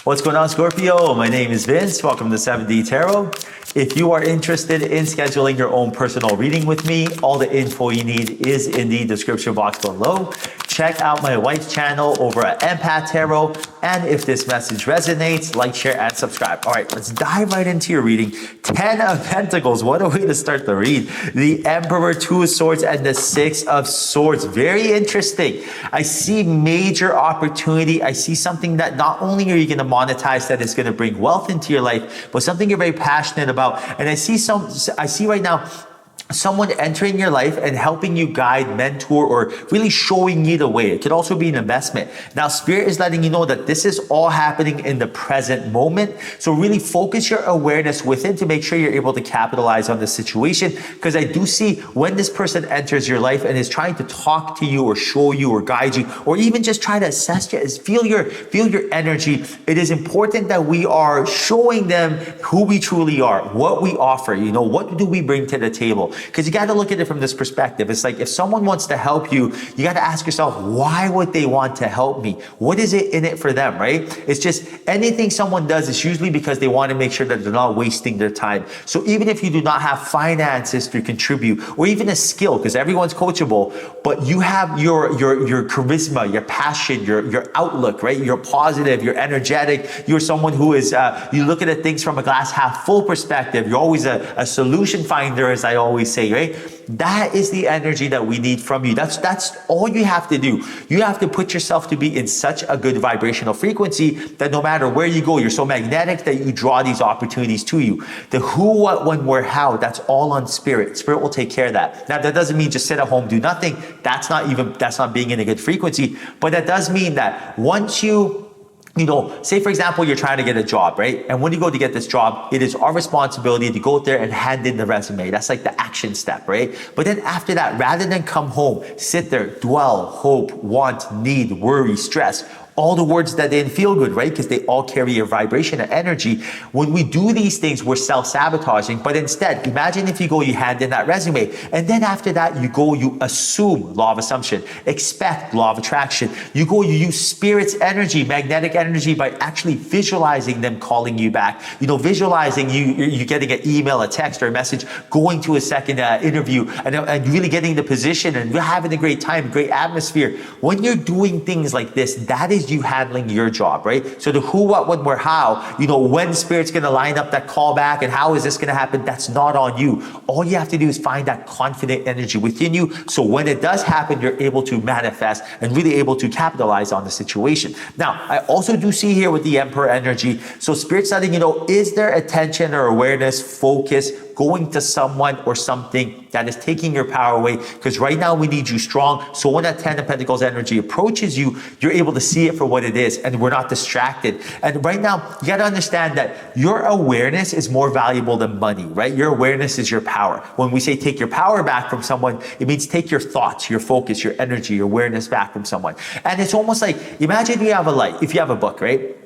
What's going on, Scorpio? My name is Vince. Welcome to 7D Tarot. If you are interested in scheduling your own personal reading with me, all the info you need is in the description box below. Check out my wife's channel over at Empath Tarot. And if this message resonates, like, share, and subscribe. All right, let's dive right into your reading. 10 of Pentacles. What a way to start the read. The Emperor, Two of Swords, and the Six of Swords. Very interesting. I see major opportunity. I see something that not only are you going to monetize that is going to bring wealth into your life, but something you're very passionate about. And I see right now someone entering your life and helping you guide, mentor, or really showing you the way. It could also be an investment. Now, Spirit is letting you know that this is all happening in the present moment. So really focus your awareness within to make sure you're able to capitalize on the situation. Because I do see when this person enters your life and is trying to talk to you or show you or guide you, or even just try to assess you, feel your energy. It is important that we are showing them who we truly are, what we offer, what do we bring to the table? Because you got to look at it from this perspective. It's like if someone wants to help you, you got to ask yourself, why would they want to help me? What is it in it for them, right? It's just anything someone does is usually because they want to make sure that they're not wasting their time. So even if you do not have finances to contribute or even a skill, because everyone's coachable, but you have your charisma, your passion, your outlook, right? You're positive, you're energetic, you're someone who is, you look at things from a glass half full perspective. You're always a solution finder, as I always say, right? That is the energy that we need from you. That's all you have to do. You have to put yourself to be in such a good vibrational frequency that no matter where you go, you're so magnetic that you draw these opportunities to you. The who, what, when, where, how, that's all on Spirit. Spirit will take care of that. Now, that doesn't mean just sit at home, do nothing. That's not being in a good frequency. But that does mean that once say for example, you're trying to get a job, right? And when you go to get this job, it is our responsibility to go out there and hand in the resume. That's like the action step, right? But then after that, rather than come home, sit there, dwell, hope, want, need, worry, stress, all the words that didn't feel good, right? Because they all carry a vibration and energy. When we do these things, we're self-sabotaging. But instead, imagine if you hand in that resume. And then after that, you assume, law of assumption, expect, law of attraction. You use Spirit's energy, magnetic energy, by actually visualizing them calling you back. Visualizing you getting an email, a text, or a message, going to a second interview, and really getting the position and having a great time, great atmosphere. When you're doing things like this, that is you handling your job, right? So the who, what, when, where, how, when Spirit's going to line up that call back and how is this going to happen, that's not on you. All you have to do is find that confident energy within you. So when it does happen, you're able to manifest and really able to capitalize on the situation. Now, I also do see here with the Emperor energy. So Spirit's letting is there attention or awareness, focus, going to someone or something that is taking your power away? Because right now we need you strong. So when that 10 of Pentacles energy approaches you, you're able to see it for what it is and we're not distracted. And right now, you got to understand that your awareness is more valuable than money, right? Your awareness is your power. When we say take your power back from someone, it means take your thoughts, your focus, your energy, your awareness back from someone. And it's almost like, imagine you have a light, if you have a book, right?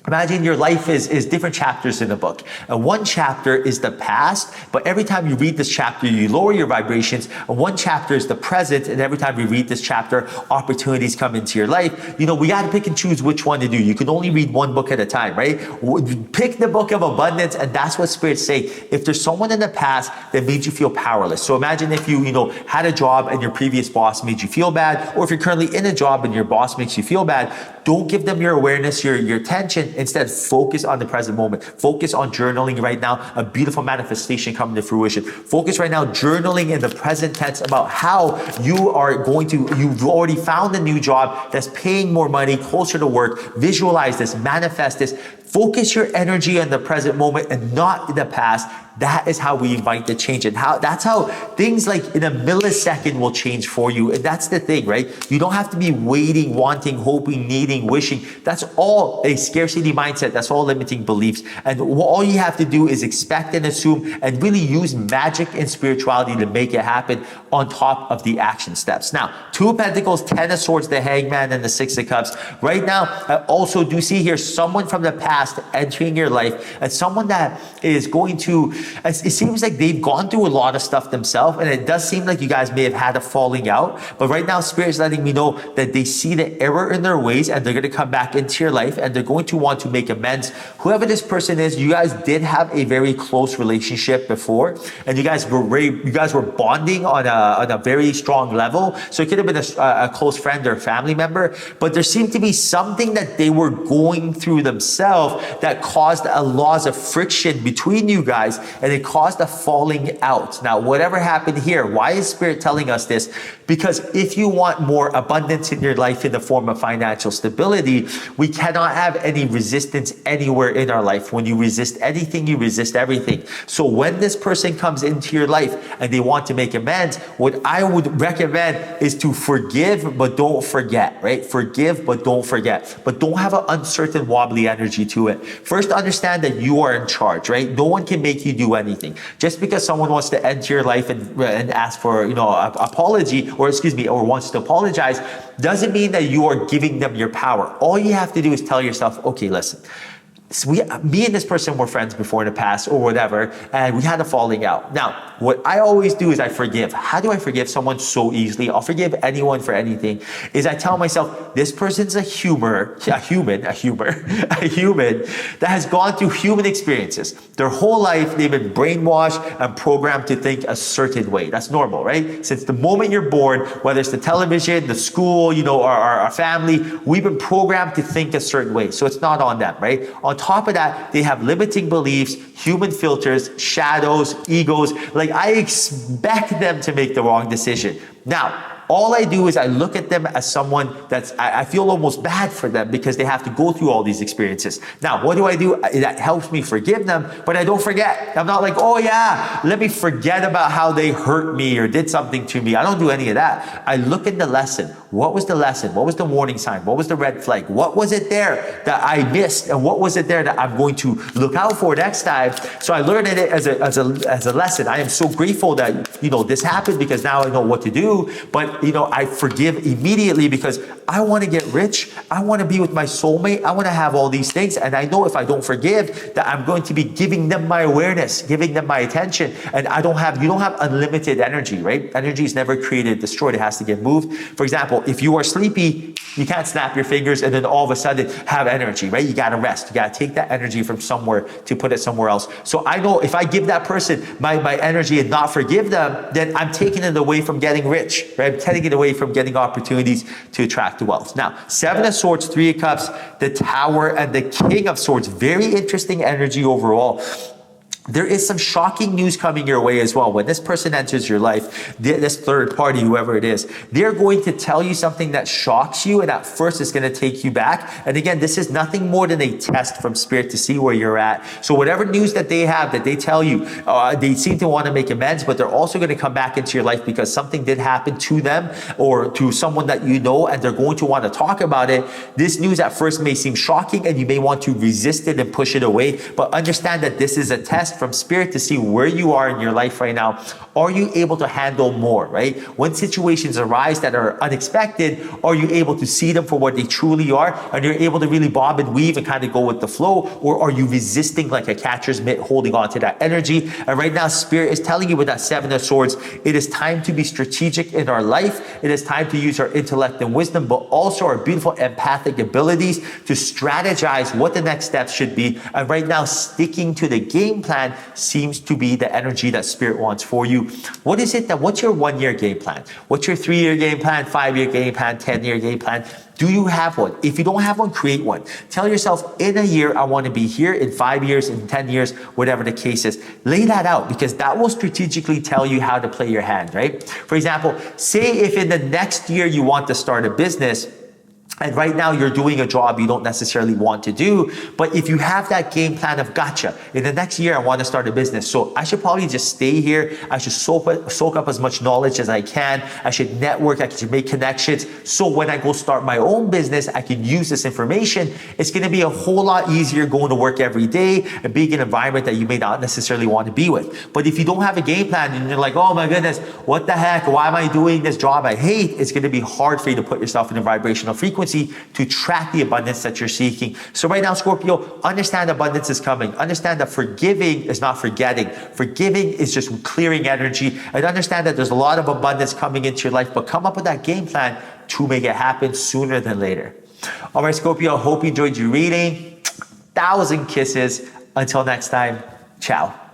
Imagine your life is different chapters in a book. And one chapter is the past, but every time you read this chapter, you lower your vibrations. And one chapter is the present, and every time you read this chapter, opportunities come into your life. We got to pick and choose which one to do. You can only read one book at a time, right? Pick the book of abundance, and that's what Spirits say. If there's someone in the past that made you feel powerless. So imagine if you had a job and your previous boss made you feel bad, or if you're currently in a job and your boss makes you feel bad, don't give them your awareness, your attention. Instead, focus on the present moment. Focus on journaling right now, a beautiful manifestation coming to fruition. Focus right now, journaling in the present tense about how you've already found a new job that's paying more money, closer to work. Visualize this, manifest this. Focus your energy on the present moment and not the past. That is how we invite the change, and that's how things like in a millisecond will change for you. And that's the thing, right? You don't have to be waiting, wanting, hoping, needing, wishing. That's all a scarcity mindset. That's all limiting beliefs. And all you have to do is expect and assume and really use magic and spirituality to make it happen on top of the action steps. Now, Two of Pentacles, 10 of Swords, the Hangman, and the Six of Cups. Right now, I also do see here someone from the past entering your life, and someone that is going to it seems like they've gone through a lot of stuff themselves, and it does seem like you guys may have had a falling out. But right now, Spirit is letting me know that they see the error in their ways, and they're going to come back into your life, and they're going to want to make amends. Whoever this person is, you guys did have a very close relationship before, and you guys were bonding on a very strong level. So it could have been a close friend or family member, but there seemed to be something that they were going through themselves that caused a loss of friction between you guys, and it caused a falling out. Now, whatever happened here, why is Spirit telling us this? Because if you want more abundance in your life in the form of financial stability, we cannot have any resistance anywhere in our life. When you resist anything, you resist everything. So when this person comes into your life and they want to make amends, what I would recommend is to forgive, but don't forget, right? Forgive, but don't forget. But don't have an uncertain, wobbly energy to it. First, understand that you are in charge, right? No one can make you do anything. Just because someone wants to enter your life and ask for, apology, or wants to apologize, doesn't mean that you are giving them your power. All you have to do is tell yourself, okay, listen, me and this person were friends before in the past or whatever, and we had a falling out. Now, what I always do is I forgive. How do I forgive someone so easily? I'll forgive anyone for anything. Is I tell myself, this person's a human that has gone through human experiences. Their whole life, they've been brainwashed and programmed to think a certain way. That's normal, right? Since the moment you're born, whether it's the television, the school, or our family, we've been programmed to think a certain way. So it's not on them, right? On top of that, they have limiting beliefs, human filters, shadows, egos. Like, I expect them to make the wrong decision. Now, all I do is I look at them as someone I feel almost bad for them because they have to go through all these experiences. Now, what do? That helps me forgive them, but I don't forget. I'm not like, oh yeah, let me forget about how they hurt me or did something to me. I don't do any of that. I look at the lesson. What was the lesson? What was the warning sign? What was the red flag? What was it there that I missed? And what was it there that I'm going to look out for next time? So I learned it as a lesson. I am so grateful that, this happened, because now I know what to do. But I forgive immediately because I want to get rich. I want to be with my soulmate. I want to have all these things. And I know if I don't forgive, that I'm going to be giving them my awareness, giving them my attention. And you don't have unlimited energy, right? Energy is never created, destroyed. It has to get moved. For example, if you are sleepy, you can't snap your fingers and then all of a sudden have energy, right? You got to rest. You got to take that energy from somewhere to put it somewhere else. So I know if I give that person my energy and not forgive them, then I'm taking it away from getting rich, right? I'm taking it away from getting opportunities to attract wealth. Now, Seven of Swords, Three of Cups, the Tower, and the King of Swords. Very interesting energy overall. There is some shocking news coming your way as well. When this person enters your life, this third party, whoever it is, they're going to tell you something that shocks you, and at first it's going to take you back. And again, this is nothing more than a test from Spirit to see where you're at. So whatever news that they have, that they tell you, they seem to want to make amends, but they're also going to come back into your life because something did happen to them or to someone that you know, and they're going to want to talk about it. This news at first may seem shocking, and you may want to resist it and push it away, but understand that this is a test from Spirit to see where you are in your life right now. Are you able to handle more, right? When situations arise that are unexpected, are you able to see them for what they truly are? And you're able to really bob and weave and kind of go with the flow? Or are you resisting like a catcher's mitt, holding on to that energy? And right now, Spirit is telling you with that Seven of Swords, it is time to be strategic in our life. It is time to use our intellect and wisdom, but also our beautiful empathic abilities to strategize what the next steps should be. And right now, sticking to the game plan seems to be the energy that Spirit wants for you. What's your 1 year game plan? What's your 3 year game plan, 5 year game plan, 10-year game plan? Do you have one? If you don't have one, create one. Tell yourself, in a year, I want to be here. In 5 years, in 10 years, whatever the case is. Lay that out, because that will strategically tell you how to play your hand, right? For example, say if in the next year you want to start a business, and right now you're doing a job you don't necessarily want to do, but if you have that game plan of, gotcha, in the next year I want to start a business, so I should probably just stay here. I should soak up as much knowledge as I can. I should network. I should make connections. So when I go start my own business, I can use this information. It's going to be a whole lot easier going to work every day and being in an environment that you may not necessarily want to be with. But if you don't have a game plan and you're like, oh my goodness, what the heck? Why am I doing this job I hate? It's going to be hard for you to put yourself in a vibrational frequency. frequency to track the abundance that you're seeking. So right now, Scorpio, understand abundance is coming. Understand that forgiving is not forgetting. Forgiving is just clearing energy. And understand that there's a lot of abundance coming into your life, but come up with that game plan to make it happen sooner than later. All right, Scorpio, I hope you enjoyed your reading. 1,000 kisses. Until next time, ciao.